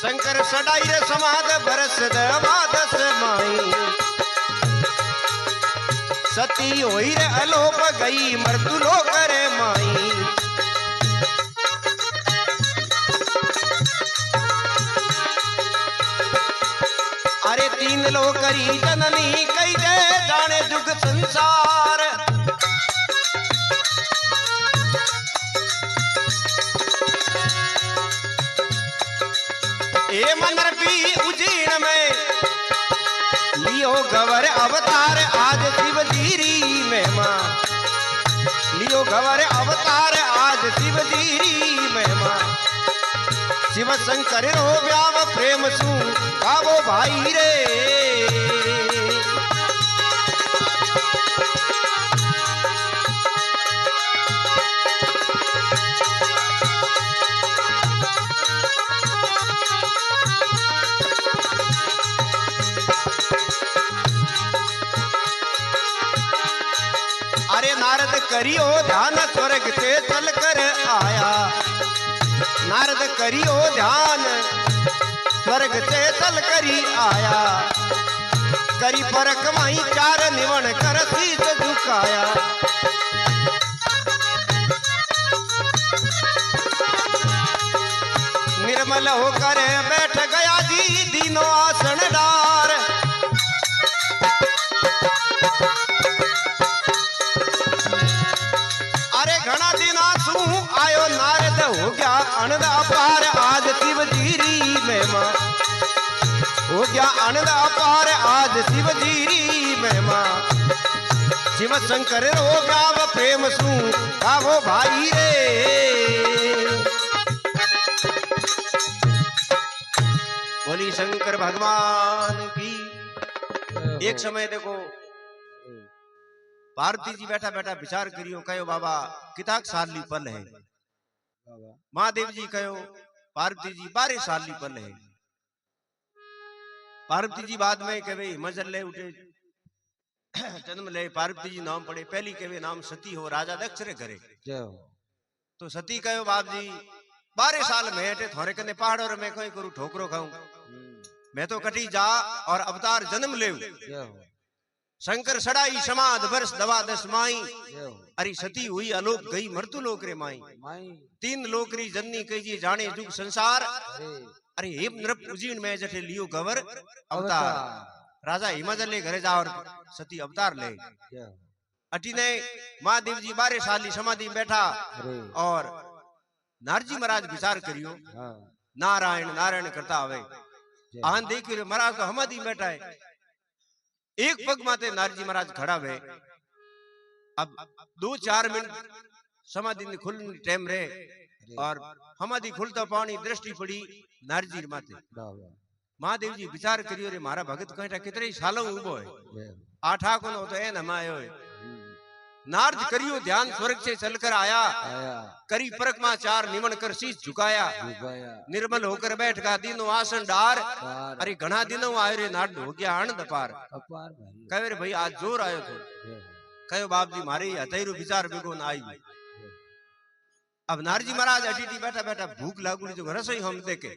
शंकर सडाई रे समाध बरस दवादस माई सती होई रे अलोप गई मृत्यु लो करे माई अरे तीन लो करी जननी कई दे जाने जुग संसार ए मंदिर भी उजीण में लियो गवर अवतार आज शिव जीरी महिमा लियो गवर अवतार आज शिव जीरी महिमा शिव शंकर रो व्याव प्रेम सु गावो भाई रे अरे नारद करियो ध्यान स्वर्ग से चल कर आया नारद करियो ध्यान स्वर्ग से चल करी आया करी पर कमाई चार निवण कर शीस झुकाया निर्मल होकर बैठ गया जी दीनो आसन डार घना दिन आंसू आयो नारद हो गया आनंद अपार आज शिव जीरी महिमा हो गया आनंद अपार आज शिव जीरी महिमा शिव शंकर रो गाव प्रेम सु गावो भाई रे बोली शंकर भगवान की। एक समय देखो पार्वती जी बैठा बैठा विचार करियो कहो बाबा किताक साली पल है महादेव जी कहो पार्वती जी 12 साली पल है पार्वती जी बाद में कहे मजर ले उठे जन्म ले पार्वती जी नाम पड़े पहली कहे नाम सती हो राजा दक्ष रे करे तो सती कहो बाप जी 12 साल में हटे थोड़े कने पहाड़ और मैं कोई करूं ठोकरो खाऊं मैं तो कटी जा और अवतार जन्म ले शंकर सड़ाई समाध वर्ष दवादस माई अरे सती हुई अलोक गई मृत्यु लोक रे माई 3 लोकरी जननी कही जाने जुग संसार अरे हेम नृप उजीन में जठे लियो गवर अवतार राजा हिमाचल ले घरे जा और सती अवतार ले अटी ने महादेव जी 12 साली समाधि बैठा और नारजी महाराज विचार करियो नारायण नारायण करता आवे आन देखियो महाराज तो समाधि बैठा है एक पग माते नारजी महाराज खड़ा हुए अब 2-4 मिनट समाधि खुलने टाइम रे और समाधि खुलता पानी दृष्टि पड़ी नारजी माते महादेव जी विचार करियो रे मारा भगत कहता कितने सालों उबो है 8 को तो ए नमायो है नारद करियो ध्यान स्वर्ग से चलकर आया करी परक में 4 निमन कर शीश झुकाया निर्मल होकर बैठ गया दिनों आसन डार अरे घना दिनों आयो रे नारद हो गया आनंद अपार कहे रे भाई आज जोर आयो तो कहो बाप जी मारे हथेरो विचार बिगो ना आई अब नारजी महाराज अटीटी बैठा बैठा भूख लागुड़ी जो रसोई हम देखे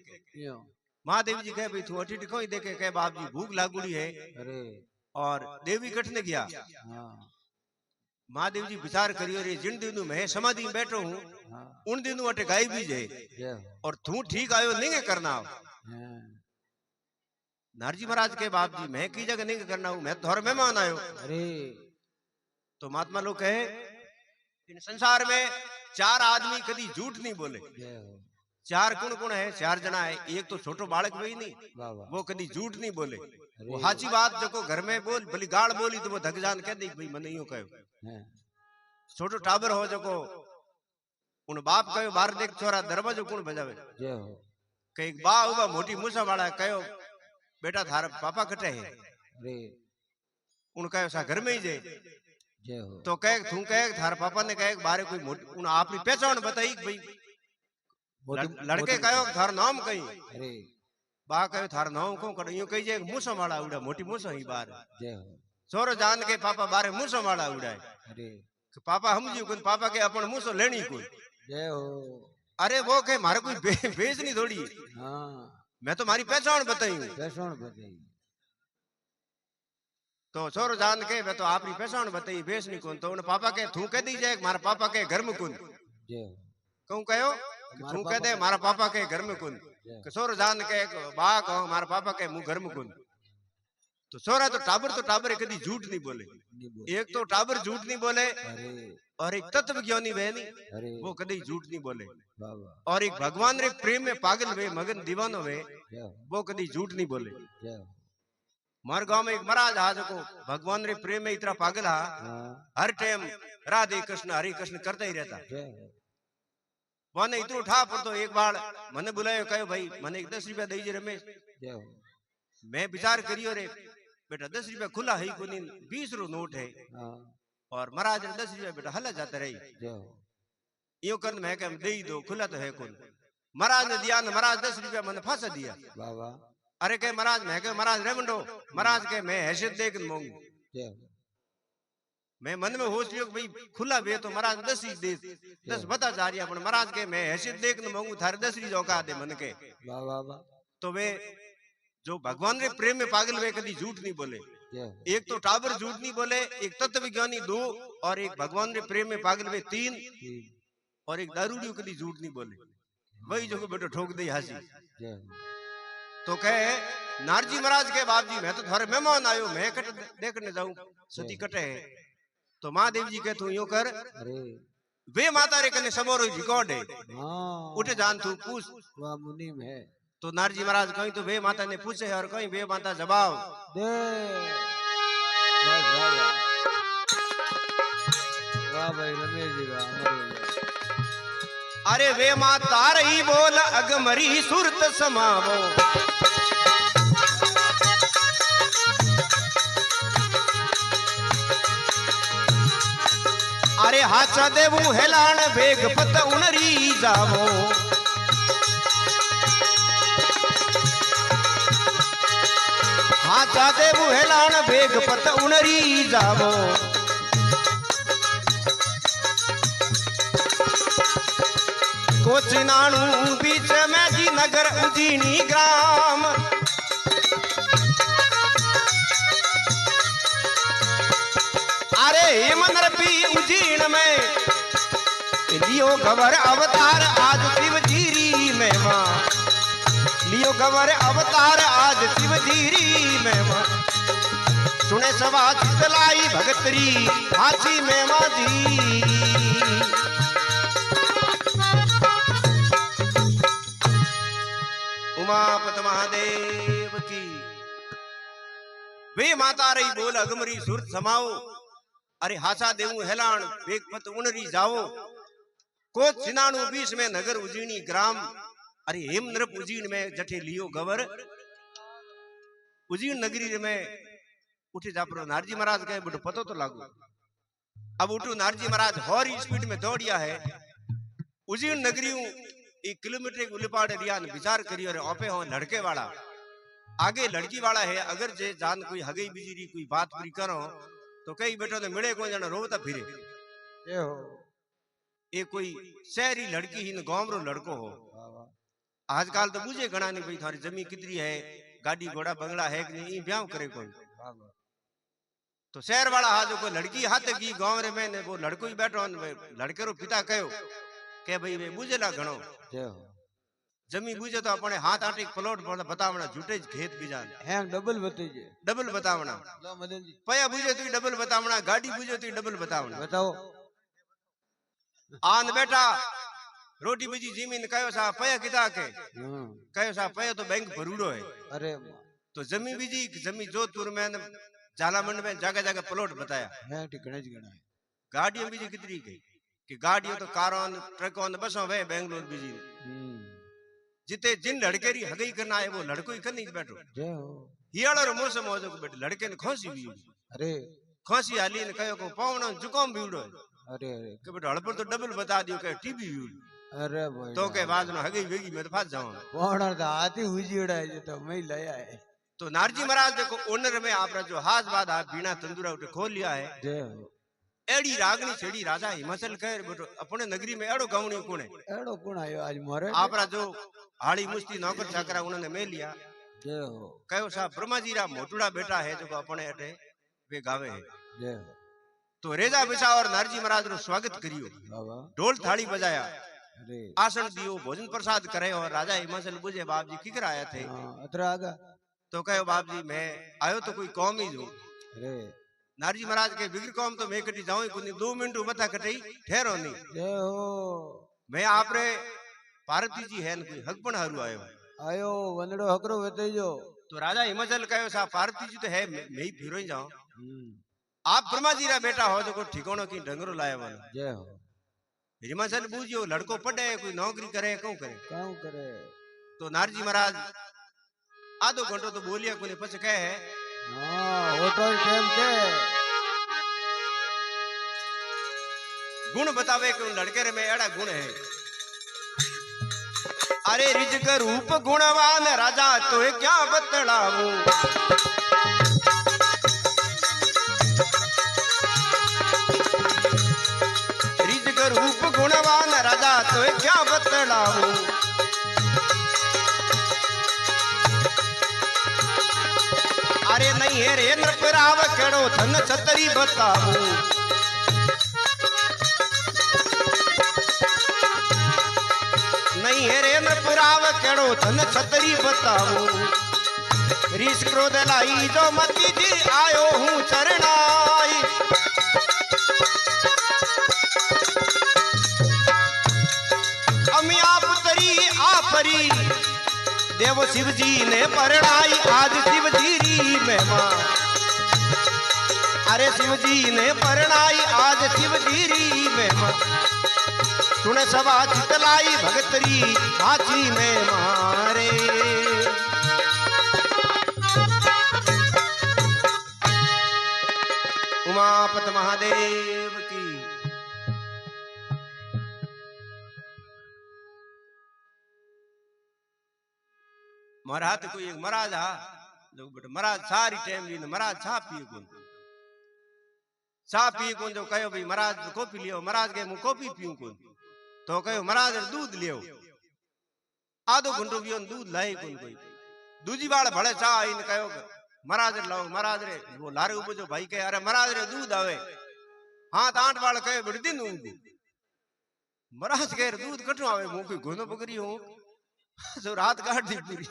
महादेव जी कहे भाई तू अटीटी कोई देखे कहे बाप जी भूख लागुड़ी है और देवी कटने गया महादेव जी विचार करियो रे जिन दिनों मैं समाधि में बैठो हूँ उन दिनों अटे गाय भी जाए और तू ठीक आयो नहीं करना नारजी महाराज के बाप जी मैं की जगह नहीं करना हूँ मैं थोड़ा मेहमान आयो तो महात्मा लोग कहे इन संसार में 4 आदमी कभी झूठ नहीं बोले 4 कुण है 4 जना है एक तो छोटो बालक वही नहीं वो कभी झूठ नहीं बोले वो हाची बात जो घर में बोल भली गाड़ बोली तो वो धक जान कह दी भाई मैंने यूं कहो छोटो टाबर हो जो उन बाप कहो बाहर देख छोरा दरवाजो कौन बजावे कई बा उबा मोटी मूसा वाला कहो बेटा थारा पापा कटे है उन कहो सा घर में ही जाए तो कह तू कह थारा पापा ने कहे बारे कोई उन अपनी पहचान बताई भाई लड़के कहो थारा नाम कही बा कहो थारा नाम को कड़ यूं कही जे मूसा वाला उड़ा मोटी मूसा ही बार छोरो जान के पापा बारे मूसा वाला उड़ाए पापा हम जी कोई पापा के अपन मूसो लेनी कोई अरे वो के मारे कोई बेच नहीं थोड़ी मैं तो मारी पहचान बताई तो छोरो जान के मैं तो आपकी पहचान बताई बेस नहीं कौन तो उन पापा के थू कह दी जाए मारा पापा के घर में कौन कहूं कहो तू कह दे मारा पापा के घर में कौन छोरो जान के बा कहो मारा पापा के मुंह घर में कौन तो छोरा तो टाबर कभी झूठ नहीं बोले एक तो टाबर झूठ नहीं बोले और एक तत्व ज्ञानी बहनी वो कभी झूठ नहीं बोले और एक भगवान रे प्रेम में पागल वे मगन दीवानो वे वो कभी झूठ नहीं बोले मार गांव में एक महाराज हा जो भगवान रे प्रेम में इतना पागल हा हर टाइम राधे कृष्ण हरे कृष्ण करता ही रहता वन इतनो ठा पर तो एक बार मने बुलायो कहो भाई मने 10 रुपया दीजिए रमेश मैं विचार करियो रे बेटा 10 रुपया खुला है कोनी 20 रो नोट है और महाराज 10 रुपया बेटा हला जाता रही यो कर मैं कह दे दो खुला तो है कौन महाराज ने दिया महाराज 10 रुपया मैंने फांसा दिया अरे के महाराज मैं कह महाराज रेवंडो महाराज के मैं हैसियत देख मांगू मैं मन में होश लियो भाई खुला बे तो महाराज 10 ही दे 10 बता जा रही है महाराज के मैं हैसियत देख मांगू थारे 10 ही औकात दे मन के तो वे जो भगवान रे प्रेम में पागल वे कभी झूठ नहीं बोले एक तो टाबर झूठ नहीं बोले एक तत्व विज्ञानी 2 और एक भगवान रे प्रेम में पागल वे 3 और एक दारूडियो कभी झूठ नहीं बोले वही जो बेटो ठोक दे हंसी तो कहे नारजी महाराज के बाप जी मैं तो थारे मेहमान आयो मैं कट देखने जाऊं सती कटे है तो महादेव जी के तू यूं कर वे माता रे कने समोरो रिकॉर्ड है उठ जान तू पूछ वह मुनीम है तो नारजी महाराज कहीं तो वे माता ने पूछे और कहीं वे माता जवाब दे वाह भाई रमेश जी वाह अरे वे माता रही बोल अगमरी सुरत समावो अरे हाचा देवू हेलाण बेग पत उनरी जावो हाचा देवू हेलाण बेग पत उनरी जावो कोचिनाणु बीच में जी नगर उजीनी ग्राम अरे हेमंदर पी उजीन में लियो खबर अवतार आज शिव जीरी में मां लियो खबर अवतार आज शिव जीरी में मां सुने सवा चितलाई भगतरी हाथी में मां जी उमापत महादेव की वे माता रही बोल अगमरी सुरत समाओ अरे हासा देवू हेलाण बेगपत उनरी जाओ को चिनाणु 20 में नगर उजीनी ग्राम अरे हेमनृप उजीन में जठे लियो गवर उजीन नगरी में उठे जापरो नारजी महाराज कहे बटो पतो तो लागू अब उठू नारजी महाराज हौरी स्पीड में दौड़िया है उजीन नगरी 1 किलोमीटर उलिपाड़ रिया ने विचार करियो रे ओपे हो लड़के वाला आगे लड़की वाला है अगर जे जान कोई हगई बिजरी कोई बात पूरी करो तो कई बेटो ने मिले कोई जना रोता फिरे ये कोई शहरी लड़की ही गांव रो लड़को हो आजकल तो बुझे गणा नहीं भाई थारी जमीन कितनी है गाड़ी घोड़ा बंगला है कि नहीं ब्याह करे कोई तो शहर वाला हा जो कोई लड़की हाथ की गांव रे में वो लड़को ही बैठो लड़के रो पिता कहो के भाई वे बुझेला घणो जमी बुझे तो अपने हाथ आटे प्लॉट बतावना झूठे खेत बीजा है डबल बतावना पया बुझे तो डबल बतावना गाड़ी बुझे तो डबल बतावना बताओ आन बेटा रोटी बीजी जमीन कयो सा पया किता के कयो सा पया तो बैंक भरूड़ो है अरे तो जमी बीजी जमी जोधपुर में झालामंड में जगह जगह प्लॉट बताया है गाड़ियों बीजी कितनी गई कि गाड़ियों तो कारों ट्रकों बसों वे बेंगलोर बीजी जिते जिन लड़के री हगई करना है वो लड़को ही करनी बैठो हियाड़ा रो मौसम हो जो बेटे लड़के ने खोसी भी अरे खोसी हाली ने कहो को पावना जुकाम भी उड़ो अरे के बेटा हड़पर तो डबल बता दियो के टीबी भी अरे भाई तो के बाद में हगई वेगी में तो फंस जाऊं पावना तो हाथी उजीड़ा है जो तो मैं लाया है तो नारजी महाराज देखो ओनर में आपरा जो हाथ बाद आप बिना तंदूरा उठे खोल लिया है एड़ी रागनी छेड़ी राजा हिमाचल कह बेटो अपने नगरी में एड़ो गावणी कोने एड़ो कोण आयो आज मारे आपरा जो हाड़ी मुस्ती नौकर चाकरा उन्होंने में लिया। कहो साहब ब्रह्मा जी रा मोटूड़ा बेटा है जो अपने अटे वे गावे है। तो रेजा बिछा और नारजी महाराज रो स्वागत करियो, ढोल थाली बजाया, आसन दियो, भोजन प्रसाद करे और राजा हिमाचल बुझे बाप जी किकर आया थे। तो कहो बाप जी मैं आयो तो कोई कौम ही हूं। नारजी महाराज के बिगड़ कौम तो मैं कटी जाऊं कुनी 2 मिनट मथा कटई ठहरो नहीं। मैं आपरे पार्वती जी है कोई हकपण हारू आयो वनड़ो हकरो वेते जो। तो राजा हिमाचल कहो सा पार्वती जी तो है मैं ही फिरो ही जाऊं। आप ब्रह्मा जी रा बेटा हो तो कोई ठिकानो की डंगरो लाया वाला। जय हो। हिमाचल बूझियो लड़को पढ़े कोई नौकरी करे क्यों करे। तो नारजी महाराज आधो घंटो तो बोलिया कोई पछ कहे है होटल टाइम के गुण बतावे कि उन लड़के रे में एड़ा गुण है। अरे रिजक रूप गुणवान राजा तो क्या बतलाऊं। रिजक रूप गुणवान राजा तो क्या बतलाऊं। अरे नहीं है रे नृपराव केड़ो धन छतरी बताऊं। नहीं है रे नृपराव केड़ो धन छतरी बताऊं। रीस क्रोध लाई जो मती जी आयो हूं चरणाई। अमिया पुतरी आपरी देव शिव जी ने परणाई आज शिव जी री महिमा। अरे शिव जी ने परणाई आज शिव जी री महिमा। सुन सभा चितलाई भगतरी हाथी में मारे। उमापत महादेव की। महाराज कोई एक महाराज हा जो बेटा महाराज सारी टाइम ली महाराज चा पिए कौन जो कहो भाई महाराज कॉफी लियो। महाराज के मुंह कॉफी पीऊं कौन। तो कहो महाराज दूध लियो। आधो घंटो पियो दूध लाई कौन कोई। दूजी बार भले चा इन कहो महाराज लाओ। महाराज रे वो लारे ऊपर जो भाई कहे अरे महाराज रे दूध आवे। हाँ तो 8 बार कहे बड़ी दिन महाराज कहे दूध कटो आवे मुंह कोई घोनो पकड़ी हूं जो रात काट दी पूरी।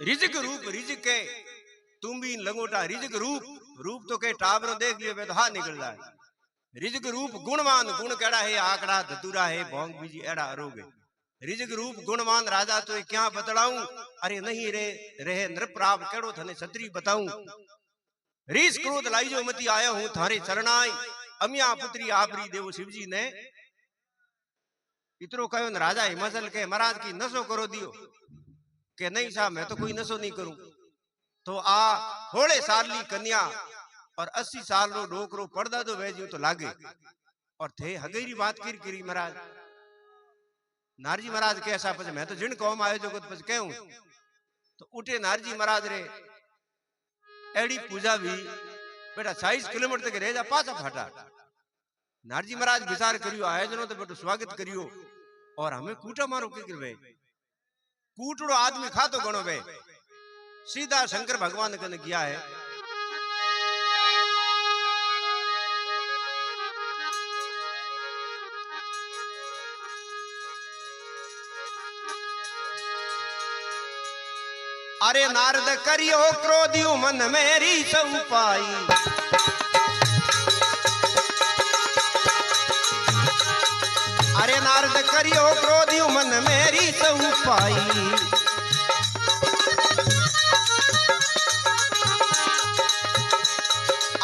रिजक रूप रिजक के तुम भी लंगोटा रिजक रूप रूप तो के टाबरों देख लियो तो हाथ निकल जाए। रिजक रूप गुणवान गुण केड़ा है आकड़ा धतूरा है भोंग बीजी एड़ा रोग है। रिजक रूप गुणवान राजा तो क्या बतलाऊं। अरे नहीं रे रहे नृपराव केड़ो थने छतरी बताऊं। रीस क्रोध लाई जो मती आया हूं थारे चरणाई। अमिया पुत्री आपरी देव शिवजी ने इतरो कहो राजा हिमाचल के महाराज की नशो करो दियो के नहीं साहब मैं तो कोई नशो नहीं करूं। तो आ थोड़े साल ली कन्या और 80 साल रो डोकरो पड़दा तो वेजू तो लागे और थे हगेरी बात करी महाराज। नारजी महाराज के ऐसा मैं तो जिन कौम आयो जो कुछ कहूं। तो उठे नारजी महाराज रे एड़ी पूजा भी बेटा 40 किलोमीटर तक रह जा पाचा फाटा। नारजी महाराज विचार करियो आयोजनों तो बेटो स्वागत करियो और हमें कूटा मारो के गिरवे। कूटड़ो आदमी खा तो गणो वे सीधा शंकर भगवान कने किया है। अरे नारद करियो क्रोधियो मन मेरी सब पाई। अरे नारद करियो क्रोधियो मन मेरी सब पाई।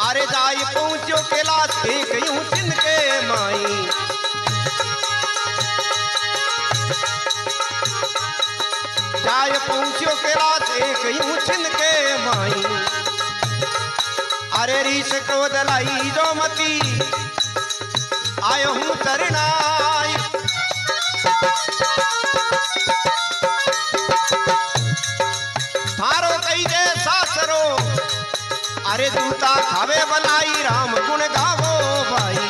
अरे जाई पहुंचो कैलाश एक यूं तिनके माई। जाय पहुंचो कैलाश एक यूं तिनके माई। अरे रीस क्रोध लाई जो मती आयो हूं तरनाई। खावे बनाई राम गुण गावो भाई।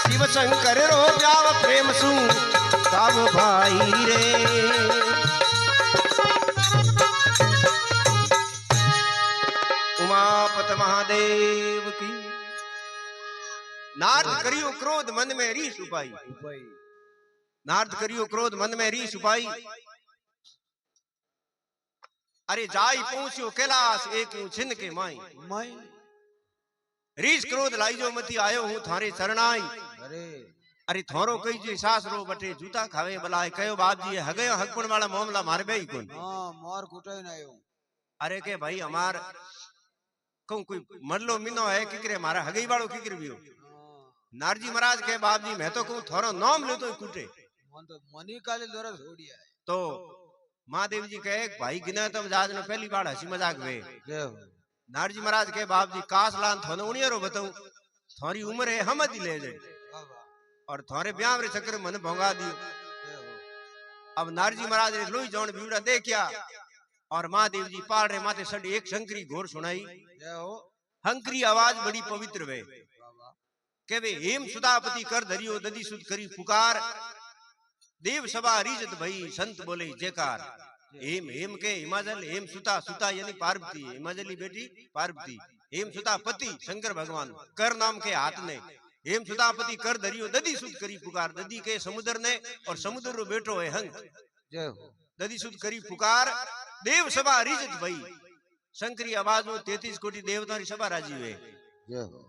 शिव शंकर रो जाव प्रेम सु गाव भाई रे। उमापत महादेव की। नारद करियो क्रोध मन में रीस उपाई। नारद करियो क्रोध मन में रीस उपाई। अरे जाई पहुंचियो कैलाश एक छिन के माई। रीस क्रोध लाइजो मती आयो हूं थारे शरणाई। अरे थोरो कही जी सास रो बटे जूता खावे बलाए कयो बाप जी हगयो हकपण वाला मामला मार बे ही कोन। हां मार कुटाई ना आयो। अरे के भाई हमार कहूं कोई मरलो मिनो है किकरे मारा हगई वालो किकरे बियो। नारजी महाराज के बाप जी मैं तो कहूं थोरो नाम ले तो कुटे मन तो मनी काले दोरा छोड़िया है। तो महादेव जी कहे भाई गिना तब जाज ने पहली बार हंसी मजाक वे। नारजी महाराज के बाप जी कासलान थोने उनियरो बताऊं थारी उम्र है हम दी ले जाए और थारे ब्याह रे चक्कर मन भोंगा दियो। अब नारजी महाराज ने लोई जौन बीड़ा देखया और महादेव जी पार रे माथे सड़ी एक शंकरी घोर सुनाई। हंकरी आवाज बड़ी पवित्र वे के वे हेम सुदापति कर धरियो ददी सुध करी पुकार। देव सभा रिजत भई संत बोले जयकार। हेम हेम के हिमाचल हेम सुता सुता यानी पार्वती हिमाचली बेटी पार्वती। हेम सुता पति शंकर भगवान कर नाम के हाथ ने हेम सुता पति कर धरियो ददी सुध करी पुकार। ददी के समुद्र ने और समुद्र रो बेटो है हंक ददी सुध करी पुकार। देव सभा रिजत भई शंकरी आवाज में 33 कोटि देवता सभा राजी हुए।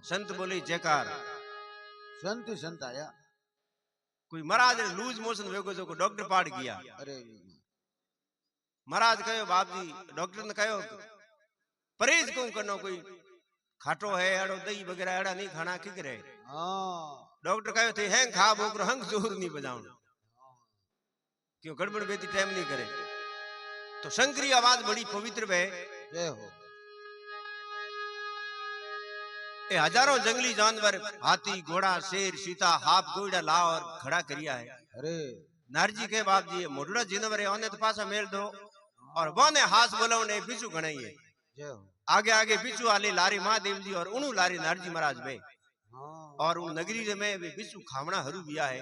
संत बोले जयकार। संत संत आया कोई महाराज लूज मोशन वेगो जो को डॉक्टर पाड़ गया। अरे महाराज कहो बाप जी डॉक्टर ने कहो परहेज क्यों करनो कोई खाटो है एड़ो दही वगैरह एड़ा नहीं खाना की करे। डॉक्टर कहो थे हैंग खा बोकर हंग जोर नहीं बजाऊं क्यों गड़बड़ बेती टाइम नहीं करे। तो शंकरी आवाज बड़ी पवित्र वे। ए हजारों जंगली जानवर हाथी घोड़ा शेर सीता हाप गोइडा ला और खड़ा करिया है। अरे नारजी के बाप जी मोडड़ा जिनवर है ओने तो पासा मेल दो और बोने हाथ बोलाउने बिचू गणाई है। आगे आगे बिचू आले लारी महादेव जी और उनु लारी नारजी महाराज में और उन नगरी में वे बिचू खावना हरू बिया है।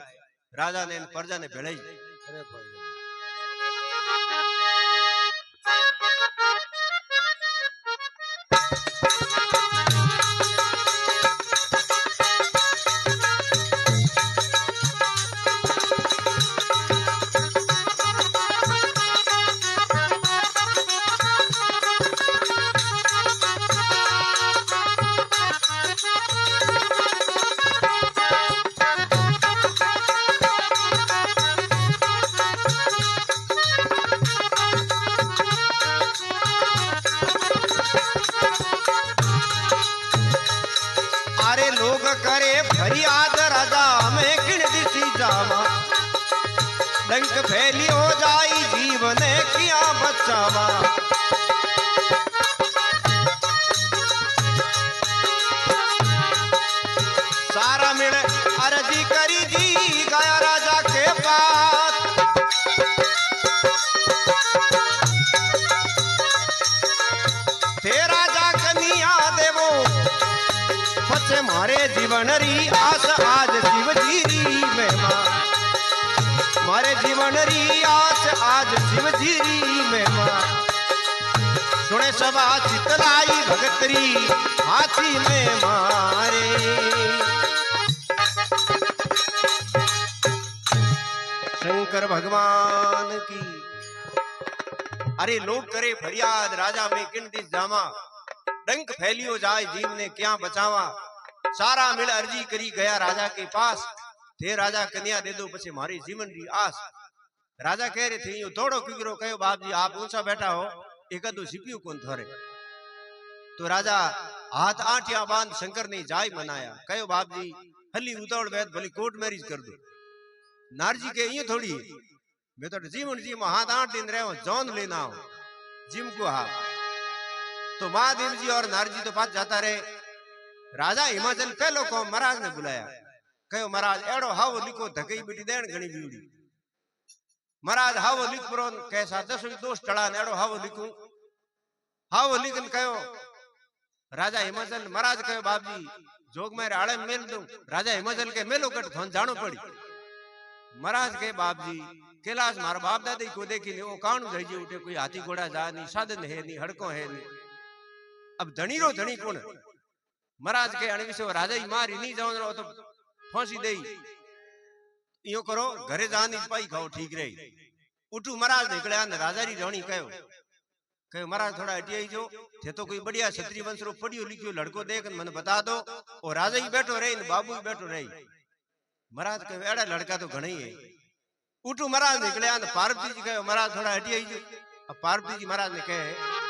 राजा ने प्रजा ने भेड़ाई। अरे भाई करे फरियाद राजा में किण दिसी जावा। डंक फैली हो जाई जीवन किया बचावा। सारा मिल अर्जी करी दी गया राजा के पास। थे राजा कन्या देवो पछे मारे जीवन री आस आज शिव जी में मारे जीवन री आस आज शिव जी में सुने सभा चितलाई भगतरी हाथी में मारे। शंकर भगवान की। अरे लोग करे फरियाद राजा में किन दिस जामा। डंक फैलियो जाए जीव ने क्या बचावा। सारा मिल अर्जी करी गया राजा के पास। थे राजा कन्या दे दो पछे मारी जीवन री आस। राजा कह रहे थे यो तोड़ो किगरो कहो बाप जी आप ऊंचा बैठा हो एक दो सिपियो कौन थोरे। तो राजा हाथ आटिया बांध शंकर ने जाय मनाया। कहो बाप जी हली उतावड़ बैठ भली कोर्ट मैरिज कर दो। नारजी के ये थोड़ी मैं तो जीवन जी में हाथ 8 दिन रहे जौन लेना हो जिम को हाथ। तो महादेव जी और नारजी तो पास जाता रहे। राजा हिमाचल पहलो को महाराज ने बुलाया। कहो महाराज एड़ो हाव लिखो धकई बेटी देन घणी बीड़ी। महाराज हावो लिख परो कैसा 10 दोस्त टड़ा नेड़ो हावो लिखूं हावो लिखन कयो राजा हिमाचल महाराज कयो बाप जी जोग में आड़े मेल दूं राजा हिमाचल के मेलो कट थन जानो पड़ी महाराज के बाप जी कैलाश मारा बाप दादी को देखी ने ओ काणू जाई जे उठे कोई हाथी घोड़ा जा नहीं साधन है नहीं हड़को है नहीं अब धनी रो धनी कौन महाराज के अण विषय राजा ही मारी नहीं जाओ रो तो फांसी देई इयो करो घरे जानी पाई खाओ ठीक रही उठू महाराज निकलिया ने राजा री रानी कहो कहो महाराज थोड़ा हटियाई जो थे तो कोई बढ़िया क्षत्रिय वंश रो पढ़ियो लिखियो लड़को देख मन बता दो और राजा ही बैठो रही बाबू ही बैठो रही महाराज कहो एड़ा लड़का तो घणे ही है उठू महाराज निकलिया ने पार्वती जी कहो महाराज थोड़ा हटियाई जो अब पार्वती जी महाराज ने कहे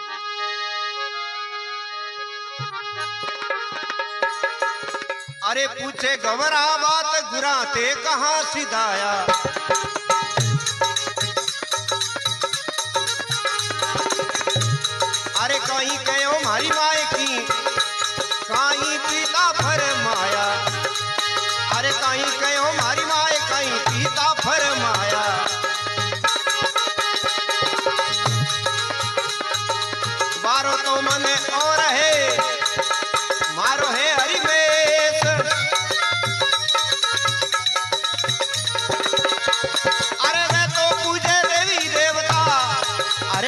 अरे पूछे गवरा बात गुराते कहां सिधाया अरे कहीं कहो मारी माए की कहीं पीता फरमाया अरे कहीं कहो मारी माए कहीं पीता फरमाया बारो तो मने और है मारो है हरि में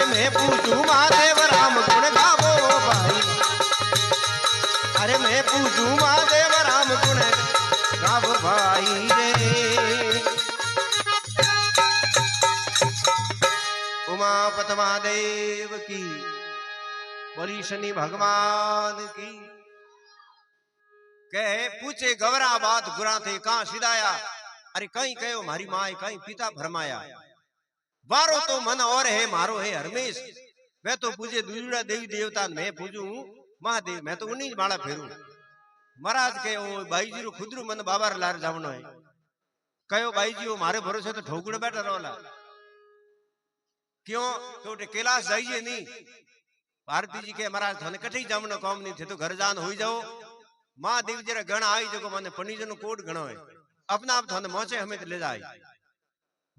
मैं पूजू महादेव राम गुण गावो भाई अरे मैं पूजू महादेव राम गुण गावो भाई रे उमापत महादेव की बोली शनि भगवान की कहे पूछे गवरा बात गुरा थे कहां सिधाया अरे कहीं कहो मारी माए कहीं पिता भरमाया वारो तो मन और है मारो है हरमेश मैं तो पूजे दूसरा देवी देवता मैं पूजू महादेव मैं तो उन्हीं माला फेरू महाराज के ओ भाई जी रो खुदरू मन बाबा लार जावनो है कहो भाई जी वो मारे भरोसे तो ठोकुड़ बैठा रोला क्यों तो कैलाश जाइए नहीं पार्वती जी के महाराज थाने कठई जावनो काम नहीं थे तो घर जान हो जाओ महादेव जरा गण आई जो मैंने पनीजन कोट गणो है अपना आप थाने मोचे हमें तो ले जाए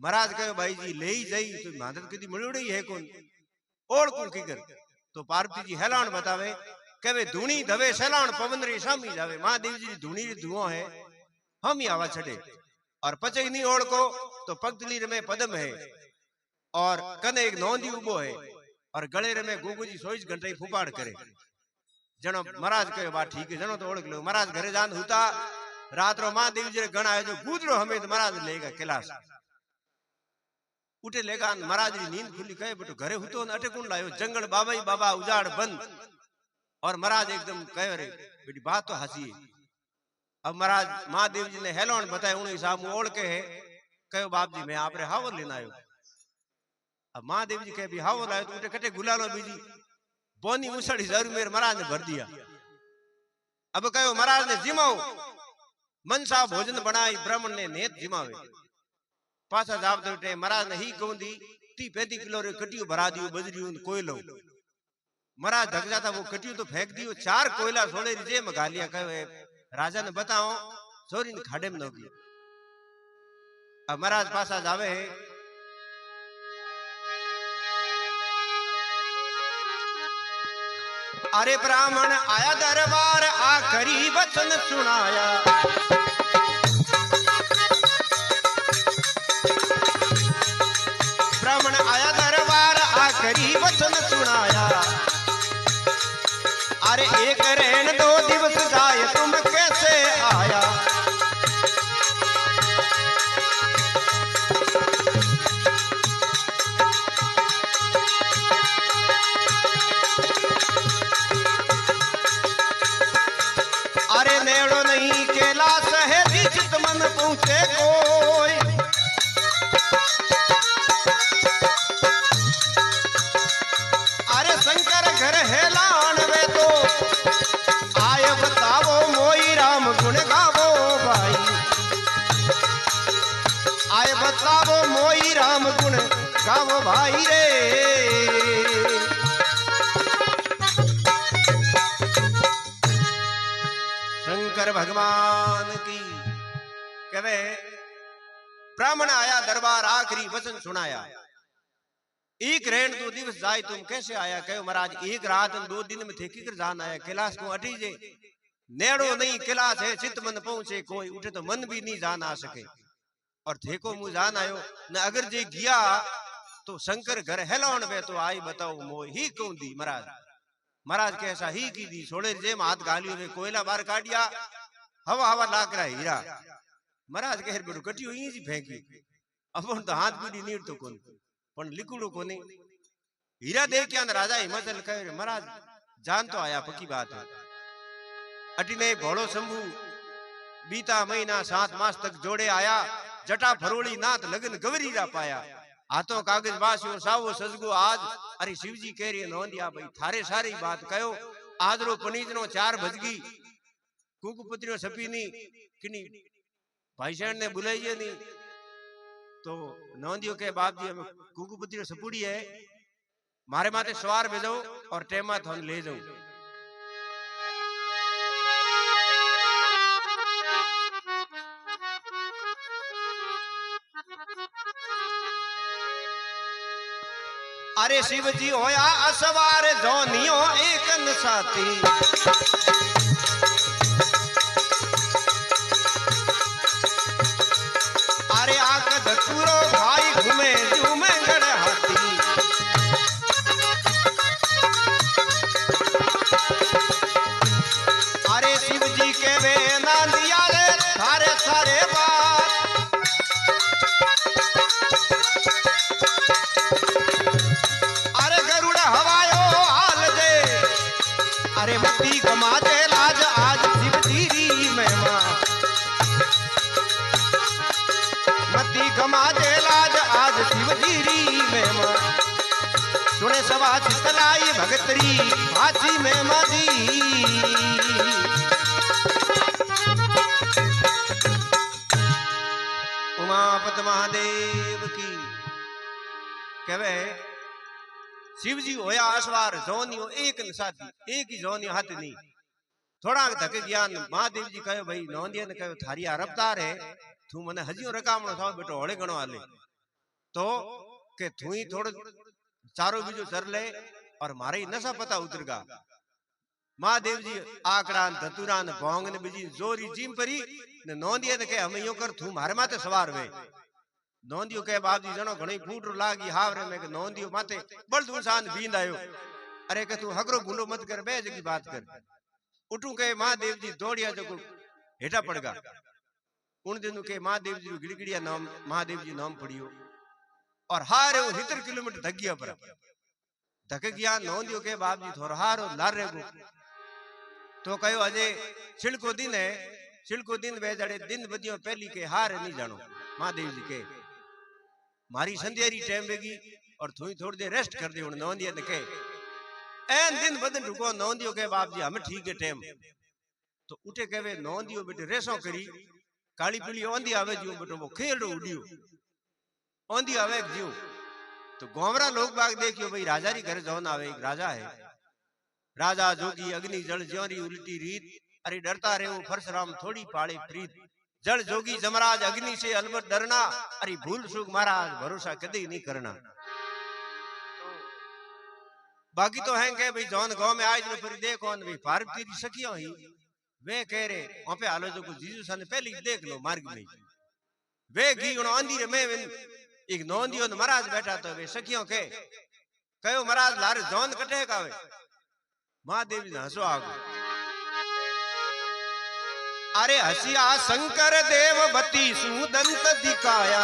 महाराज कहो भाई जी ले ही जाई तो मदद कदी मिलड़ी है कौन ओढ़ को की कर तो पार्वती जी हेलाण बतावे कहे धूणी धवे सेलाण पवन रे सामी जावे महादेव जी धूणी री धुआं है हम ही आवा छड़े और पचे नहीं ओढ़ को तो पगतली में पदम है और कने एक नौंदी उबो है और गले में गोगू जी 24 घंटे फुपाड़ करे जनो महाराज कहो बात ठीक है जनो तो ओढ़ लो महाराज घरे जान हुता रात रो महादेव जी गण आयो जो गुजरो हमें महाराज लेगा कैलाश उठे लेगा महाराज री नींद खुली कहे बेटो घरे हुतो न अटे कौन लायो जंगल बाबा ही बाबा उजाड़ बंद और महाराज एकदम कहे रे बेटी बात तो हंसी है अब महाराज महादेव जी ने हेलोन बताया उन्हें सामू ओढ़ के है कहो बाप जी मैं आपरे हावर लेना आयो अब महादेव जी कहे भी हावर लायो तो उठे कटे गुलालो बीजी बोनी उसड़ी जरूर मेरे महाराज ने भर दिया अब कहो महाराज ने जिमाओ मनसा भोजन बनाई ब्राह्मण ने नेत जिमावे पासा जाब तो महाराज ने ही कहूं दी 30-35 किलो रे कटियो भरा दियो बजरियो कोयलो महाराज धक जाता वो कटियो तो फेंक दियो 4 कोयला सोने जे मगा लिया कहे राजा ने बताओ चोरी ने खाड़े में न गई अब महाराज पासा जावे है अरे ब्राह्मण आया दरबार आखरी वचन सुनाया ब्राह्मण आया दरबार आखरी वचन सुनाया अरे एक रहन 2 दिवस जाए तुम कैसे आया अरे नेड़ो नहीं कैलाश है जित मन पहुंचे कोई शंकर घर हेलान वे तो आय बतावो मोई राम गुण गावो भाई आय बतावो मोई राम गुण गावो भाई रे शंकर भगवान की कहे ब्राह्मण आया दरबार आखिरी वचन सुनाया। एक रहन 2 दिवस जाए तुम कैसे आया? कहो महाराज एक रात 2 दिन में थे किकर जान आया। कैलाश को अटी जे नेड़ो नहीं कैलाश है चित मन पहुंचे कोई, उठे तो मन भी नहीं जान आ सके। और थे को मुँह जान आयो न अगर जे गया तो शंकर घर हेलौन वे तो आई बताओ मोह ही क्यों दी। महाराज महाराज कैसा ही की दी छोड़े जे हाथ गालियो वे कोयला बाहर काटिया हवा हवा लाकरा हीरा। महाराज कह बेटो कटियो ई जी फेंकी अपन तो हाथ पीड़ी नीर तो कोन पण लिकुड़ो कोनी। हीरा देख के राजा हिमाचल कहे महाराज जान तो आया पक्की बात है। अटिने भोड़ो शंभू बीता महीना 7 मास तक जोड़े आया, जटा फरोड़ी नाथ लगन गवरी रा पाया। हाथों कागज बासियो सावो सजगो आज, अरे शिवजी कह रही नोंदिया भाई थारे सारी बात कहो। आज रो पनीजनो 4 भजगी कुकुपुत्रियों सपीनी किनी भाई शहर ने बुलाइए नहीं तो नौंदियों के बाप जी हमें कुकुपुत्रियों सपूड़ी है मारे माथे सवार भेजो और टेमा थोन ले जाओ। अरे शिव जी होया असवार जोनियो एक साथी, अरे आक धतूरो भाई घूमे झूमे गड़ हाथी। अरे शिव जी के वे ना दिया रे सारे सारे बात, अरे मती कमा दे लाज आज शिव जीरी महिमा, मती कमा दे लाज आज शिव जीरी महिमा। सुने सवा चितलाई भगतरी भासी महिमा दी। उमापत महादेव की कहवे शिव जी होया असवार जोनियो एक साथी, एक ही जोनियो हाथ नहीं। थोड़ा धक ज्ञान महादेव जी कहे भाई नौंदिया ने कहे थारी अरबदार है तू मने हजियो रकामणो थाओ बेटो होले गणो आले तो के तू ही थोड़ो चारो बीजो चर ले और मारे ही नशा पता उतरगा। महादेव जी आकड़ान धतुरान भोंग ने बीजी जोरी जीम परी ने नौंदिया ने कहे हमें यो कर तू मारे माथे सवार वे। नौंदियो के बाप जी जनो घणी फूट लागी हावरे में के नौंदियो माथे बड़ इंसान बींद आयो। अरे के तू हगरो गुंडो मत कर बे जगी बात कर। उठू के महादेव जी दौड़िया जो हेठा पड़गा। उन दिनों के महादेव जी गिड़गिड़िया नाम महादेव जी नाम पड़ियो और हारे 70 किलोमीटर धक गया पर धक गया। नौंदियो के बाप जी थोड़ा हारो लार रेगो तो कहो अजय छिड़को दिन है, छिड़को दिन वे जड़े दिन बदियो पहली के हार नहीं जानो। महादेव जी के मारी संध्यारी टाइम बेगी और थोड़ी थोड़ी देर रेस्ट कर दे। नौंदिया ने कहे एन दिन बदन रुको। नौंदियो के बाप जी हमें ठीक है टाइम तो उठे कहे नौंदियो बेटे रेसो करी काली पीली औंधी आवे जो बेटो वो खेल उड़ियो औंधी आवे जो तो गोमरा लोग बाग देखियो भाई राजा री घर जौन आवे। एक राजा है राजा जोगी अग्नि जल ज्योरी उल्टी रीत, अरे डरता रहे परशुराम थोड़ी पाले प्रीत। जल जोगी जमराज अग्नि से अलबत डरना, अरे भूल सुख महाराज भरोसा कभी नहीं करना। बाकी तो है के भाई जौन गांव में आज फिर देखो भाई पार्वती की सखियों ही वे कह रहे वहां पे आलो जो जीजू सन पहले देख लो मार्ग में वे घी अंधी में एक नौंदियो महाराज बैठा तो वे सखियों के कहो महाराज लारे जौन कटे कावे। महादेव जी हंसो आगो। अरे हसिया शंकर देववती सुदंत दिखाया,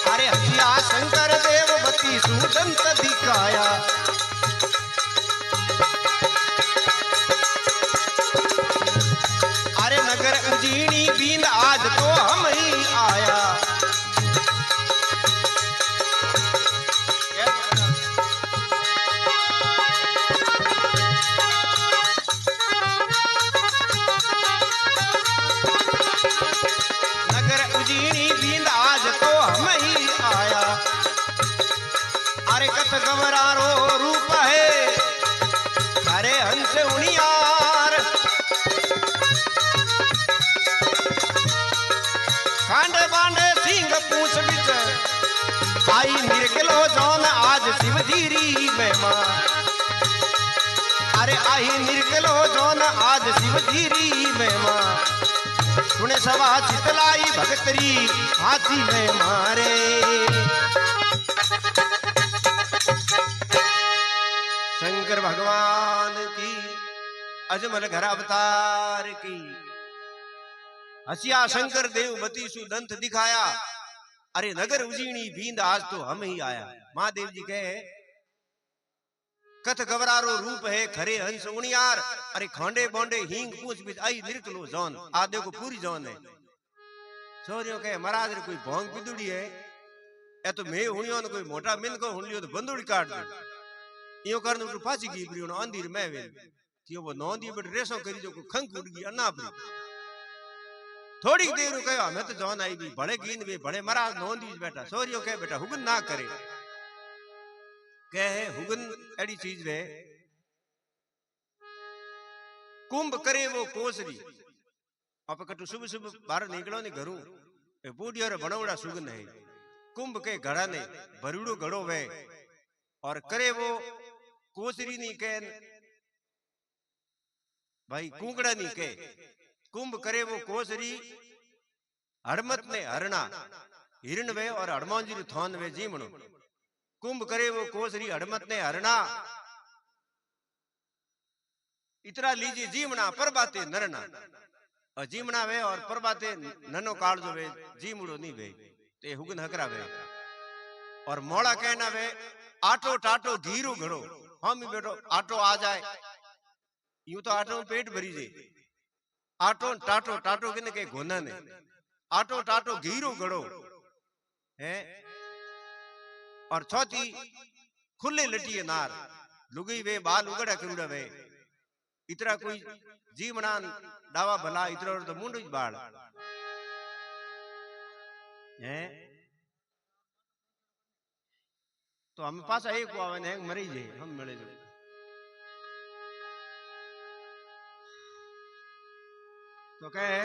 अरे हसिया शंकर देववती सुदंत दिखाया। अरे नगर उजीनी बीन आज तो हम ही आया, कथ गवरारो रूप है अरे हंस उनियार कांडे बांडे सिंह पूछ बिच आई निरकलो जौन आज शिवजीरी महिमा अरे आई निरकलो जौन आज शिवजीरी महिमा सुने सवा शीतलाई भगतरी हाथी में मारे शंकर भगवान की अजमल घर अवतार की हसिया शंकर देव बतीसु दंत दिखाया अरे नगर उजीणी बींद आज तो हम ही आया महादेव जी कहे कथ गवरारो रूप है खरे हंस उनियार अरे खांडे बोंडे हींग पूछ बीच आई निरकलो जौन आ देखो पूरी जौन है सोरियो कहे महाराज रे कोई भोंग पिदुड़ी है ए तो मैं हुनियो न कोई मोटा मिन को हुन लियो तो बंदूड़ी काट दे यो करन तो फांसी की प्रियो न अंधीर में वे कि वो नौंदी बट रेसो करी जो खंग उड़ गई अन्ना पर थोड़ी देर रो कहे मैं तो जौन आई भी बड़े गीन वे बड़े महाराज नौंदी बैठा सोरियो कहे बेटा हुगन ना करे कहे हुगन एड़ी चीज वे कुंभ करे वो कोसरी आप कटु सुबह सुबह बाहर निकलो ने घरू ए बूढ़ी और बनवड़ा सुगन है कुंभ के घड़ा ने भरूड़ो घड़ो वे और करे वो कोसरी नी के भाई कुंगड़ा नी के कुंभ करे वो कोसरी हड़मत ने हरणा हिरण वे और हड़मौंजी थौन वे जीमणो कुंभ करे वो कोसरी हड़मत ने हरणा इतरा लीजिए जीमना पर बाते नरना और जीमना वे और पर बाते ननो काल जो वे जीमड़ो नहीं वे ते हुगन हकरा वे और मोड़ा कहना वे आटो टाटो घीरू घड़ो हम ही बेटो आटो आ जाए यूं तो आटो में पेट भरी जे आटो टाटो टाटो किने के घोना ने आटो टाटो घीरू घड़ो है और चौथी खुले लटिए नार लुगई वे बाल उगड़ा करूड़ा वे इतरा कोई जीवना डावा भला इतरा तो मुंडू बाल है तो हम पास एक को आवे ने मरी जे हम मिले जो तो कहे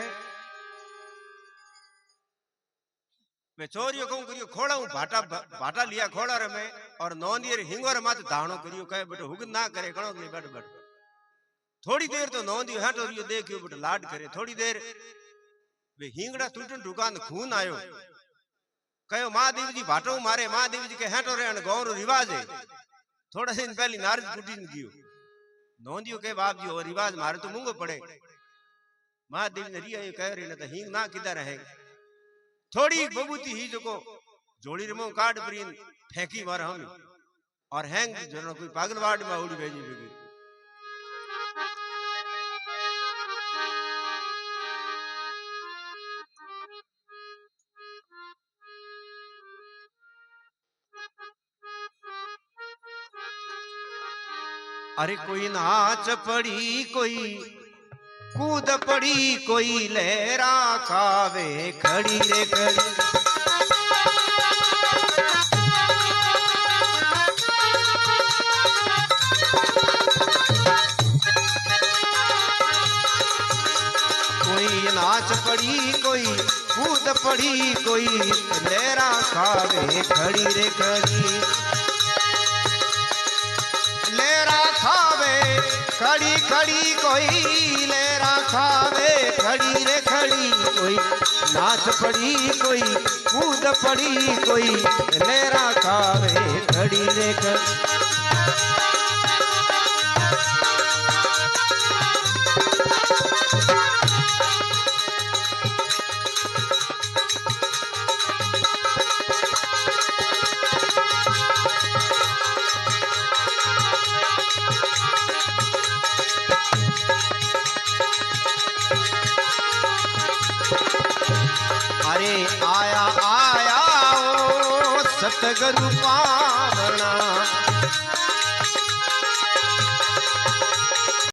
मैं चोरियो कहूं करियो खोड़ा हूं भाटा भाटा लिया खोड़ा रे मैं और नौंदियर हिंगोर मात धाणो करियो कहे बेटो हुगन ना करे कणो नहीं बट बट थोड़ी देर तो नौंदी हटो रियो देखियो बेटो लाड करे थोड़ी देर वे हिंगड़ा टूटन दुकान खून आयो कहो महादेव जी भाटो मारे महादेव जी के हटो रे गौर रिवाज है थोड़ा दिन पहले नारद कुटी ने गियो नौंदियो के बाप जी और रिवाज मारे तो मुंगो पड़े महादेव ने रिया कह रे न तो हिंग ना किधर है थोड़ी बबूती ही जो को जोड़ी रमो काट प्रीन फेंकी मार हम और हैंग जो कोई पागलवाड़ में उड़ी भेजी बेगी अरे कोई नाच पड़ी कोई कूद पड़ी कोई लहरा खावे खड़ी रे खड़ी कोई नाच पड़ी कोई कूद पड़ी कोई लहरा खावे खड़ी रे खड़ी लहरा खावे खड़ी खड़ी कोई लहरा खावे खड़ी रे खड़ी कोई नाच पड़ी कोई कूद पड़ी कोई लहरा खावे खड़ी रे खड़ी अरे आया आया ओ सतगुरु पावना